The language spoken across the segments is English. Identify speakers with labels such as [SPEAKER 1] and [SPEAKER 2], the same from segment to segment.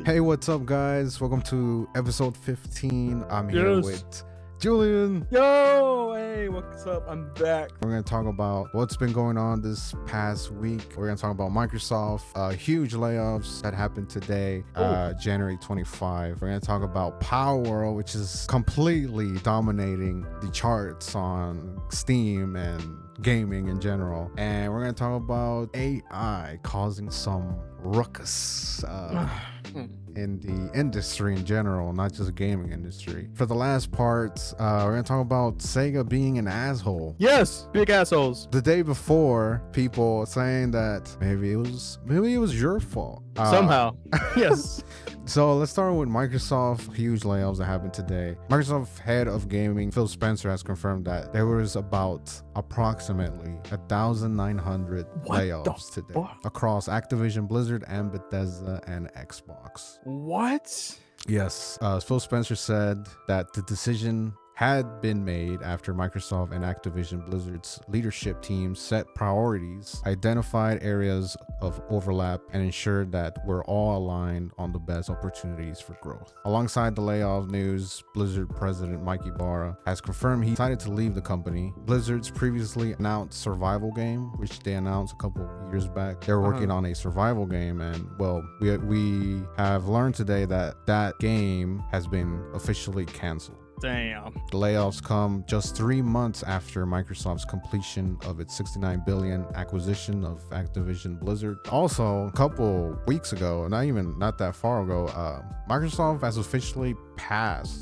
[SPEAKER 1] Hey, what's up, guys? Welcome to episode 15. I'm here
[SPEAKER 2] Yes.
[SPEAKER 1] with Julian.
[SPEAKER 2] Yo, hey, what's up? I'm back.
[SPEAKER 1] We're going to talk about what's been going on this past week. We're going to talk about Microsoft, huge layoffs that happened today, January 25. We're going to talk about Palworld, which is completely dominating the charts on Steam and gaming in general. And we're going to talk about AI causing some ruckus in the industry in general, not just gaming industry. For the last part, we're gonna talk about Sega being an asshole.
[SPEAKER 2] Yes, big assholes.
[SPEAKER 1] The day before, people saying that maybe it was your fault
[SPEAKER 2] Somehow. Yes.
[SPEAKER 1] So let's start with Microsoft. Huge layoffs that happened today. Microsoft head of gaming Phil Spencer has confirmed that there was about approximately 1,900 layoffs today across Activision, Blizzard, and Bethesda and Xbox.
[SPEAKER 2] What?
[SPEAKER 1] Yes, Phil Spencer said that the decision had been made after Microsoft and Activision Blizzard's leadership team set priorities, identified areas of overlap, and ensured that we're all aligned on the best opportunities for growth. Alongside the layoff news, Blizzard president Mike Ibarra has confirmed he decided to leave the company. Blizzard's previously announced survival game, which they announced a couple years back. They're working on a survival game, and well, we have learned today that that game has been officially canceled.
[SPEAKER 2] Damn.
[SPEAKER 1] The layoffs come just 3 months after Microsoft's completion of its $69 billion acquisition of Activision Blizzard. Also, a couple weeks ago, not that far ago, Microsoft has officially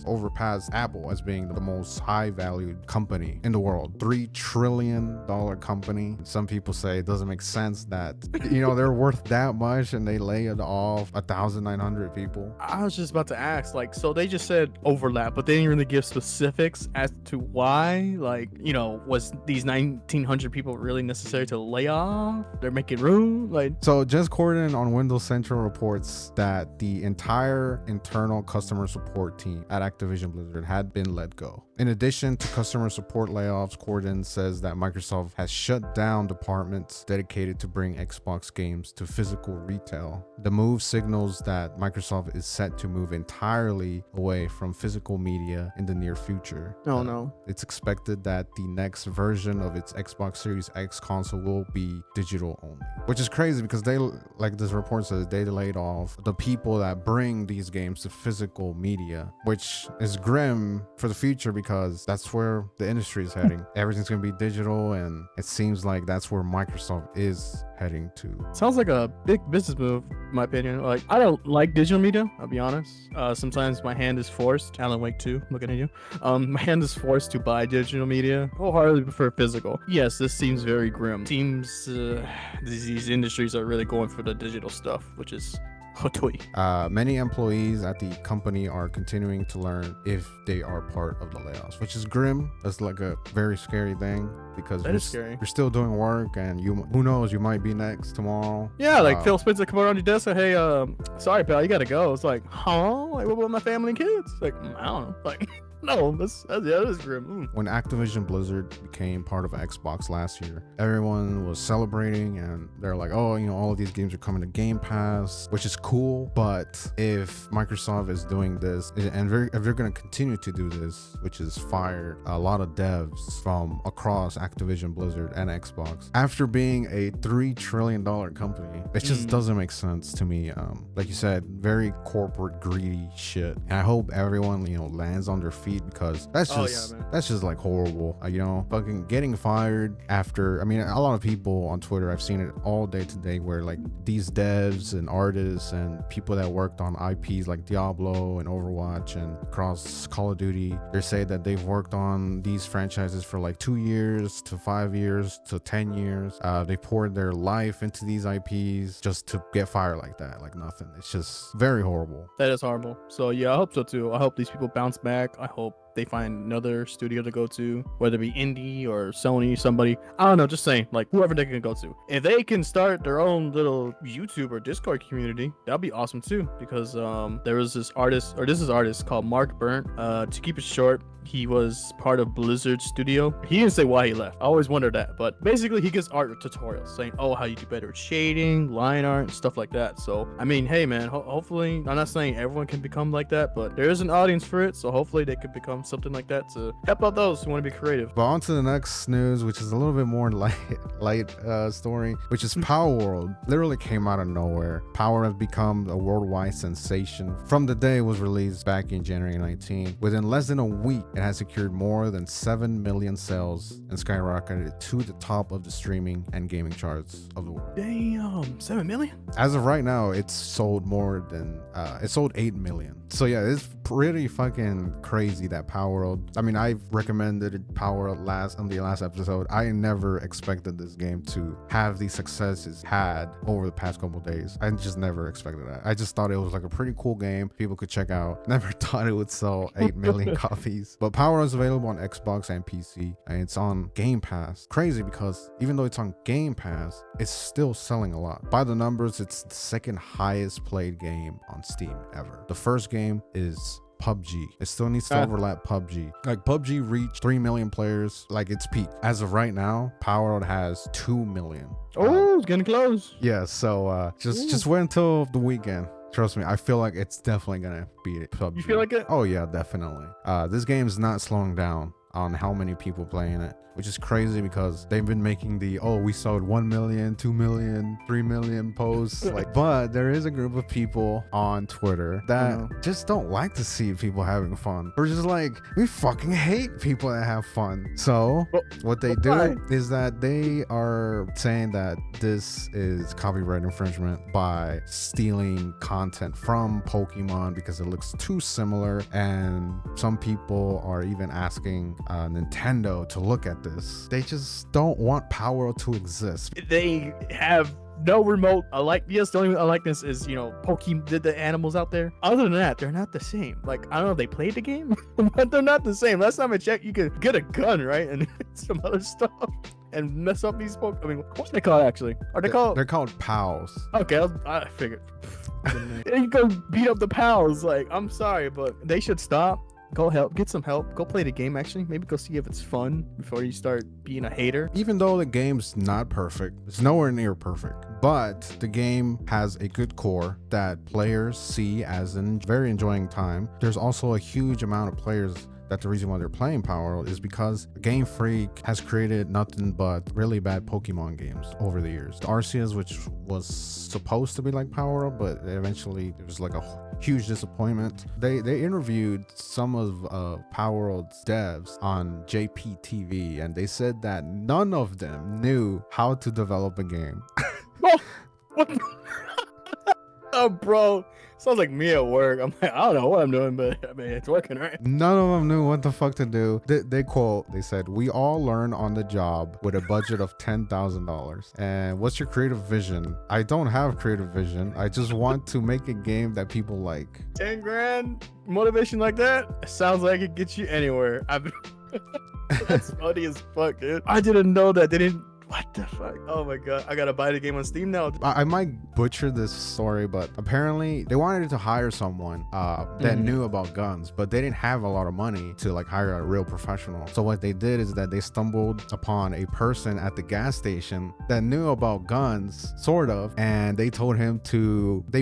[SPEAKER 1] overpassed Apple as being the most high-valued company in the world. $3 trillion company. Some people say it doesn't make sense that they're worth that much and they laid off 1,900 people.
[SPEAKER 2] I was just about to ask, so they just said overlap, but they didn't really give specifics as to why. Was these 1,900 people really necessary to lay off? They're making room?
[SPEAKER 1] So Jez Corden on Windows Central reports that the entire internal customer support team at Activision Blizzard had been let go. In addition to customer support layoffs, Corden says that Microsoft has shut down departments dedicated to bring Xbox games to physical retail. The move signals that Microsoft is set to move entirely away from physical media in the near future.
[SPEAKER 2] Oh no.
[SPEAKER 1] It's expected that the next version of its Xbox Series X console will be digital only, which is crazy because they, like this report says, they laid off the people that bring these games to physical media, which is grim for the future because that's where the industry is heading. Everything's going to be digital, and it seems like that's where Microsoft is heading to.
[SPEAKER 2] Sounds like a big business move, in my opinion. I don't like digital media, I'll be honest. Sometimes my hand is forced. Alan Wake 2, looking at you. My hand is forced to buy digital media. Wholeheartedly prefer physical. Yes, this seems very grim. Seems these industries are really going for the digital stuff, which is
[SPEAKER 1] many employees at the company are continuing to learn if they are part of the layoffs, which is grim. That's like a very scary thing because you're still doing work, and who knows, you might be next tomorrow.
[SPEAKER 2] Yeah, Phil Spencer come on your desk and say, hey, sorry pal, you gotta go. It's like, huh? What about my family and kids? I don't know. No, that is grim.
[SPEAKER 1] When Activision Blizzard became part of Xbox last year, everyone was celebrating, and they're like, oh, all of these games are coming to Game Pass, which is cool. But if Microsoft is doing this, and if they're going to continue to do this, which is fire a lot of devs from across Activision Blizzard and Xbox, after being a $3 trillion company, it just doesn't make sense to me. Like you said, very corporate greedy shit. And I hope everyone lands on their feet, because that's just like horrible. Fucking getting fired after, a lot of people on Twitter, I've seen it all day today, where these devs and artists and people that worked on IPs like Diablo and Overwatch and across Call of Duty, they say that they've worked on these franchises for 2 years to 5 years to 10 years. They poured their life into these IPs just to get fired like that, like nothing. It's just very horrible.
[SPEAKER 2] That is horrible. So yeah, I hope so too. I hope these people bounce back. I hope they find another studio to go to, whether it be indie or Sony, somebody. I don't know, just saying, like whoever they can go to. If they can start their own little YouTube or Discord community, that'd be awesome too. Because there was this artist called Mark Burnt. To keep it short, he was part of Blizzard Studio. He didn't say why he left. I always wondered that. But basically, he gives art tutorials saying, oh, how you do better with shading, line art, and stuff like that. So, I mean, hey, man, hopefully, I'm not saying everyone can become like that, but there is an audience for it. So hopefully they could become something like that to help out those who want to be creative.
[SPEAKER 1] But on to the next news, which is a little bit more light story, which is Palworld. Literally came out of nowhere. Power has become a worldwide sensation from the day it was released back in January 19. Within less than a week, it has secured more than 7 million sales and skyrocketed to the top of the streaming and gaming charts of the world.
[SPEAKER 2] Damn, 7 million?
[SPEAKER 1] As of right now, it's sold more than it sold 8 million. So yeah, it's pretty fucking crazy that Palworld. I mean, I've recommended Palworld on the last episode. I never expected this game to have the success it's had over the past couple days. I just never expected that. I just thought it was like a pretty cool game people could check out. Never thought it would sell 8 million copies. But Palworld is available on Xbox and PC, and it's on Game Pass. Crazy because even though it's on Game Pass, it's still selling a lot. By the numbers, it's the second highest played game on Steam ever. The first game is PUBG. It still needs to overlap PUBG. Like PUBG reached 3 million players, like its peak. As of right now, Palworld has 2 million.
[SPEAKER 2] Oh, it's getting close.
[SPEAKER 1] Yeah, so just wait until the weekend. Trust me, I feel like it's definitely gonna beat it. PUBG.
[SPEAKER 2] You feel like it?
[SPEAKER 1] Oh yeah, definitely. This game is not slowing down on how many people playing it, which is crazy because they've been making we sold 1 million, 2 million, 3 million posts. But there is a group of people on Twitter that just don't like to see people having fun. We're just like, we fucking hate people that have fun. So what they do is that they are saying that this is copyright infringement by stealing content from Pokemon because it looks too similar, and some people are even asking Nintendo to look at this. They just don't want Palworld to exist.
[SPEAKER 2] They have no remote yes, the only likeness is, Pokemon did the animals out there. Other than that, they're not the same. Like, I don't know if they played the game, but they're not the same. Last time I checked, you could get a gun, right? And some other stuff and mess up these Pokemon. I mean, what's they called actually? Are they called?
[SPEAKER 1] They're called pals.
[SPEAKER 2] Okay, I figured. You go beat up the pals. Like, I'm sorry, but they should stop. Get some help. Go play the game, actually. Maybe go see if it's fun before you start being a hater.
[SPEAKER 1] Even though the game's not perfect, it's nowhere near perfect, but the game has a good core that players see as a very enjoying time. There's also a huge amount of players that the reason why they're playing Palworld is because Game Freak has created nothing but really bad Pokemon games over the years. The Arceus, which was supposed to be like Palworld, but eventually it was like a huge disappointment. They interviewed some of Palworld's devs on JPTV, and they said that none of them knew how to develop a game.
[SPEAKER 2] What? Oh, bro. Sounds like me at work. I'm like, I don't know what I'm doing, but I mean, it's working, right?
[SPEAKER 1] None of them knew what the fuck to do. They said, we all learn on the job with a budget of $10,000. And what's your creative vision? I don't have creative vision. I just want to make a game that people like.
[SPEAKER 2] 10 grand motivation like that? Sounds like it gets you anywhere. That's funny as fuck, dude. I didn't know that. They didn't. What the fuck? Oh my god, I gotta buy the game on Steam now.
[SPEAKER 1] I might butcher this story, but apparently they wanted to hire someone that knew about guns, but they didn't have a lot of money to like hire a real professional. So what they did is that they stumbled upon a person at the gas station that knew about guns, sort of, and they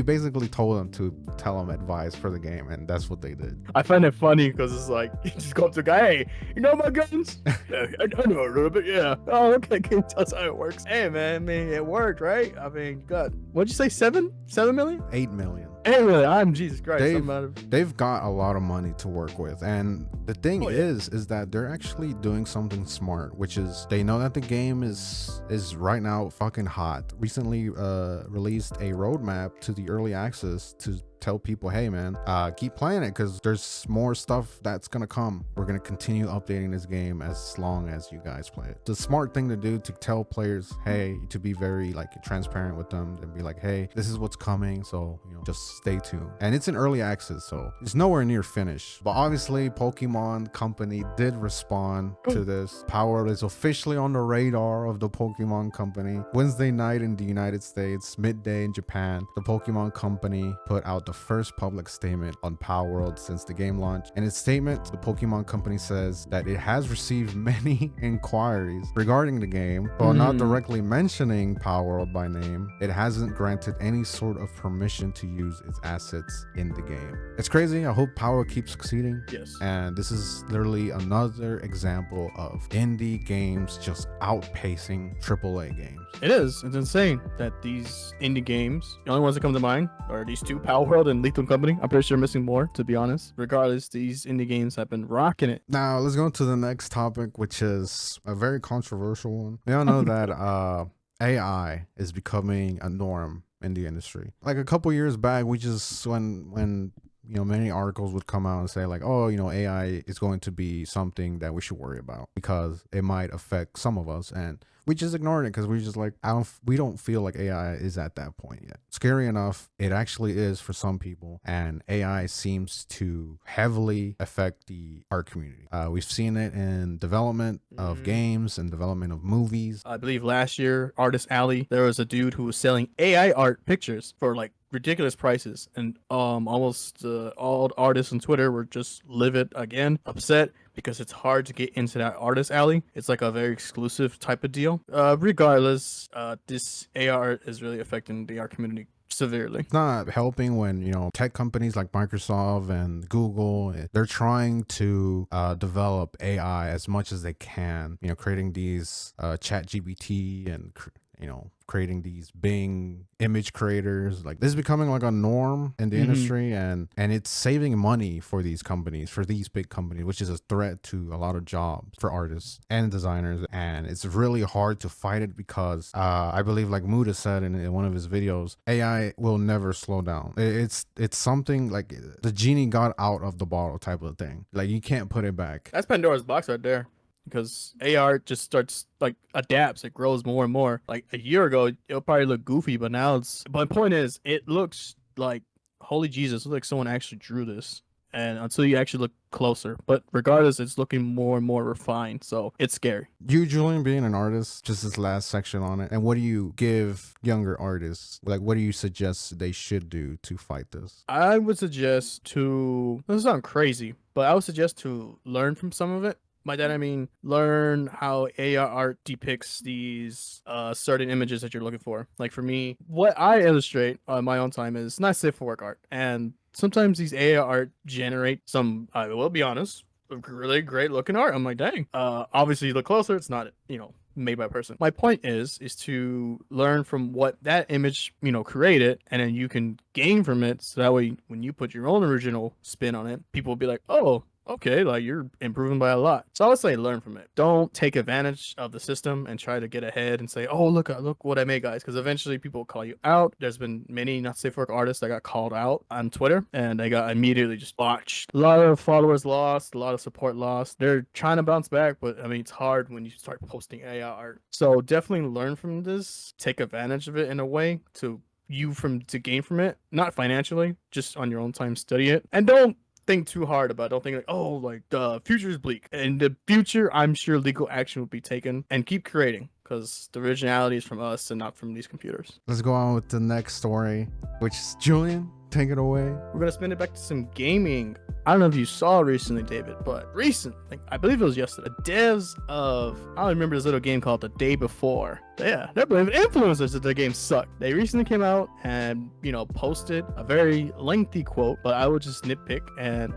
[SPEAKER 1] basically told him to tell them advice for the game, and that's what they did.
[SPEAKER 2] I find it funny because it's like, you just go up to a guy, hey, you know about guns? Yeah, I know a little bit, yeah. Oh, okay, that's how it works. Hey, man, I mean, it worked, right? I mean, God, what'd you say, 7 million?
[SPEAKER 1] 8 million.
[SPEAKER 2] 8 million. I'm Jesus Christ.
[SPEAKER 1] They've got a lot of money to work with, and the thing is that they're actually doing something smart, which is they know that the game is right now fucking hot. Recently released a roadmap to the early access to tell people, hey man, keep playing it because there's more stuff that's gonna come. We're gonna continue updating this game as long as you guys play it. The smart thing to do to tell players, hey, to be very like transparent with them and be like, hey, this is what's coming, so just stay tuned. And it's in early access, so it's nowhere near finished. But obviously, Pokemon Company did respond to this. Palworld is officially on the radar of the Pokemon Company. Wednesday night in the United States, midday in Japan, the Pokemon Company put out the first public statement on Palworld since the game launch. In its statement, the Pokemon Company says that it has received many inquiries regarding the game, while not directly mentioning Palworld by name. It hasn't granted any sort of permission to use its assets in the game. It's crazy. I hope Palworld keeps succeeding.
[SPEAKER 2] Yes.
[SPEAKER 1] And this is literally another example of indie games just outpacing AAA games.
[SPEAKER 2] It is. It's insane that these indie games, the only ones that come to mind are these two, Palworld and Levion Company. I'm pretty sure I'm missing more, to be honest. Regardless, these indie games have been rocking it.
[SPEAKER 1] Now, let's go to the next topic, which is a very controversial one. We all know that AI is becoming a norm in the industry. Like a couple years back, we just, when many articles would come out and say like, oh, AI is going to be something that we should worry about because it might affect some of us. And we just ignored it because we just like, we don't feel like AI is at that point yet. Scary enough, it actually is for some people. And AI seems to heavily affect the art community. We've seen it in development of games and development of movies.
[SPEAKER 2] I believe last year, Artist Alley, there was a dude who was selling AI art pictures for like ridiculous prices, and almost all artists on Twitter were just livid again, upset because it's hard to get into that Artist Alley. It's like a very exclusive type of deal. Regardless, this AI art is really affecting the art community severely.
[SPEAKER 1] It's not helping when tech companies like Microsoft and Google, they're trying to develop AI as much as they can, creating these chat GPT and creating these Bing image creators. Like, this is becoming like a norm in the industry, and it's saving money for these companies, for these big companies, which is a threat to a lot of jobs for artists and designers. And it's really hard to fight it because I believe, like Muda said in one of his videos, AI will never slow down. It's something like the genie got out of the bottle type of thing. Like, you can't put it back.
[SPEAKER 2] That's Pandora's box right there. Because AR just starts like adapts, it grows more and more. Like a year ago, it'll probably look goofy, but now but the point is, it looks like, holy Jesus, it looks like someone actually drew this. And until you actually look closer, but regardless, it's looking more and more refined. So it's scary.
[SPEAKER 1] You, Julian, being an artist, just this last section on it. And what do you give younger artists? Like, what do you suggest they should do to fight this?
[SPEAKER 2] I would suggest this sounds crazy, but I would suggest to learn from some of it. By that I mean learn how AR art depicts these certain images that you're looking for. Like for me, what I illustrate on my own time is not safe for work art, and sometimes these AR art generate some, I will be honest, really great looking art. I'm like, dang. Obviously, you look closer, it's not made by a person. My point is to learn from what that image created, and then you can gain from it, so that way when you put your own original spin on it, people will be like, oh, okay, like you're improving by a lot. So I would say learn from it. Don't take advantage of the system and try to get ahead and say, oh, look what I made, guys. Because eventually people will call you out. There's been many not safe for work artists that got called out on Twitter, and they got immediately just botched. A lot of followers lost, a lot of support lost. They're trying to bounce back, but I mean, it's hard when you start posting AI art. So definitely learn from this. Take advantage of it in a way to gain from it. Not financially, just on your own time, study it. And don't think too hard about it. Don't think like, oh, like the future is bleak. In the future, I'm sure legal action will be taken, and keep creating, because the originality is from us and not from these computers.
[SPEAKER 1] Let's go on with the next story, which is Julian. Take it away.
[SPEAKER 2] We're gonna spin it back to some gaming. I don't know if you saw recently, David, but I believe it was yesterday, the devs of, I don't remember this little game called The Day Before. Yeah, they're blaming influencers that the game sucked. They recently came out and, posted a very lengthy quote, but I would just nitpick and,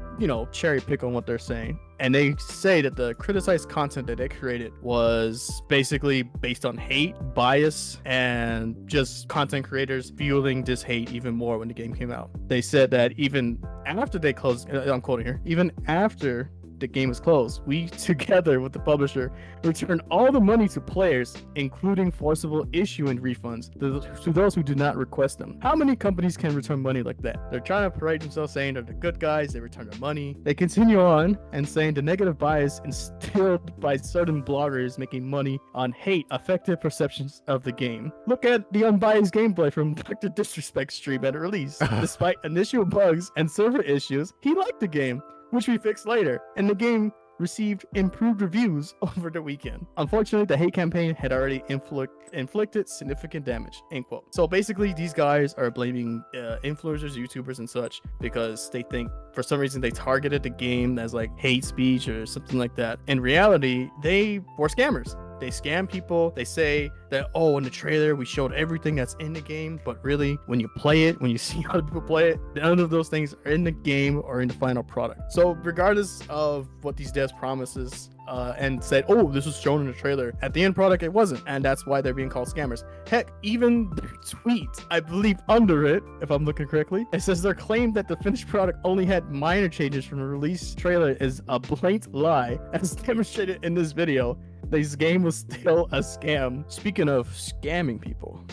[SPEAKER 2] cherry pick on what they're saying. And they say that the criticized content that they created was basically based on hate, bias, and just content creators fueling this hate even more when the game came out. They said that even after they closed, I'm quoting here, even after the game is closed, we, together with the publisher, return all the money to players, including forcible issuing refunds to those who do not request them. How many companies can return money like that? They're trying to parade themselves saying they're the good guys, they return their money. They continue on and saying the negative bias instilled by certain bloggers making money on hate affected perceptions of the game. Look at the unbiased gameplay from Dr. Disrespect stream at release. Despite initial bugs and server issues, he liked the game, which we fixed later, and the game received improved reviews over the weekend. Unfortunately, the hate campaign had already inflicted significant damage, end quote. So basically, these guys are blaming influencers, YouTubers, and such because they think for some reason they targeted the game as like hate speech or something like that. In reality, they were scammers. They scam people. They say that, oh, in the trailer, we showed everything that's in the game. But really, when you play it, when you see other people play it, none of those things are in the game or in the final product. So regardless of what these devs promises and said, oh, this was shown in the trailer, at the end product, it wasn't. And that's why they're being called scammers. Heck, even their tweet, I believe under it, if I'm looking correctly, it says their claim that the finished product only had minor changes from the release trailer is a blatant lie, as demonstrated in this video. This game was still a scam. Speaking of scamming people,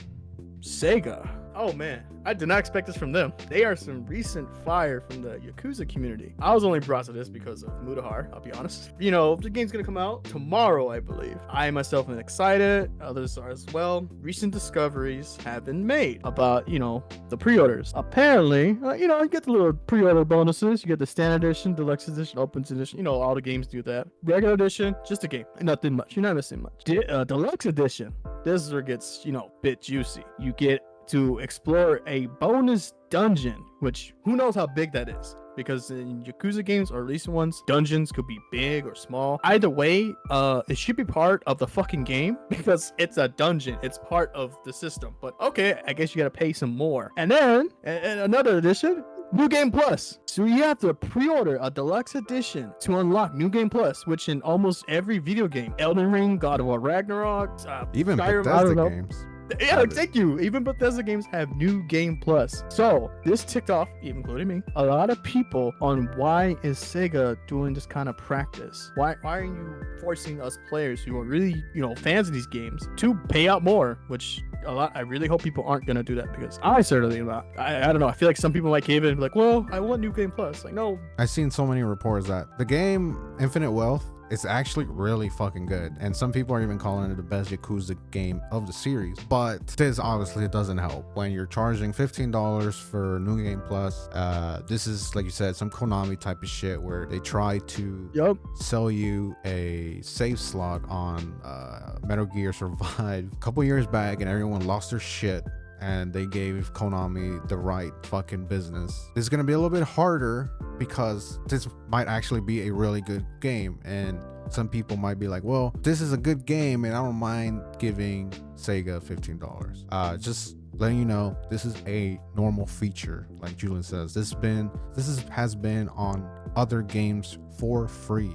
[SPEAKER 2] Sega. Oh man, I did not expect this from them. They are some recent fire from the Yakuza community. I was only brought to this because of Mutahar, I'll be honest. You know, the game's gonna come out tomorrow, I believe. I myself am excited, others are as well. Recent discoveries have been made about, you know, the pre-orders. Apparently, you know, you get the little pre-order bonuses. You get the standard edition, deluxe edition, open edition. You know, all the games do that. Regular edition, just a game. Nothing much. You're not missing much. Deluxe edition, this is where it gets, you know, a bit juicy. You get to explore a bonus dungeon, which who knows how big that is, because in Yakuza games or recent ones, dungeons could be big or small. Either way, it should be part of the fucking game because it's a dungeon. It's part of the system. But okay, I guess you gotta pay some more. And then another edition, New Game Plus. So you have to pre-order a deluxe edition to unlock New Game Plus, which in almost every video game, Elden Ring, God of War Ragnarok,
[SPEAKER 1] Even
[SPEAKER 2] Skyrim,
[SPEAKER 1] Bethesda games.
[SPEAKER 2] Yeah, thank you. Even Bethesda games have New Game Plus. So this ticked off, even including me, a lot of people on why is Sega doing this kind of practice? Why are you forcing us players who are really, you know, fans of these games to pay out more? Which I really hope people aren't gonna do that because I certainly am not. I don't know. I feel like some people might cave in and be like, well, I want New Game Plus. Like, no.
[SPEAKER 1] I've seen so many reports that the game Infinite Wealth, it's actually really fucking good, and some people are even calling it the best Yakuza game of the series. But this obviously doesn't help when you're charging $15 for New Game Plus. This is, like you said, some Konami type of shit where they try to sell you a save slot on Metal Gear Survive a couple years back, and everyone lost their shit. And they gave Konami the right fucking business. This is gonna be a little bit harder because this might actually be a really good game, and some people might be like, well, this is a good game and I don't mind giving Sega $15. Just letting you know, this is a normal feature. Like Julian says, this has been on other games for free.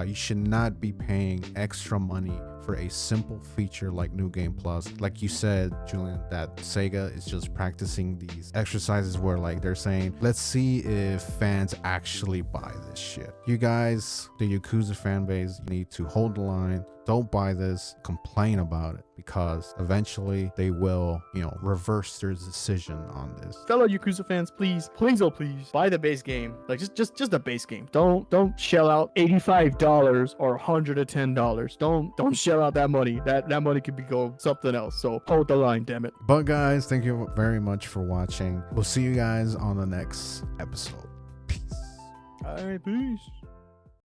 [SPEAKER 1] You should not be paying extra money for a simple feature like New Game Plus. Like you said, Julian, that Sega is just practicing these exercises where like they're saying, let's see if fans actually buy this shit. You guys, the Yakuza fan base, need to hold the line. Don't buy this, complain about it, because eventually they will, you know, reverse their decision on this.
[SPEAKER 2] Fellow Yakuza fans, please, oh please, buy the base game. Like just the base game. Don't shell out $85 or $110. Don't shell out that money. That money could be go something else. So hold the line, damn it.
[SPEAKER 1] But guys, thank you very much for watching. We'll see you guys on the next episode. Peace.
[SPEAKER 2] All right, peace.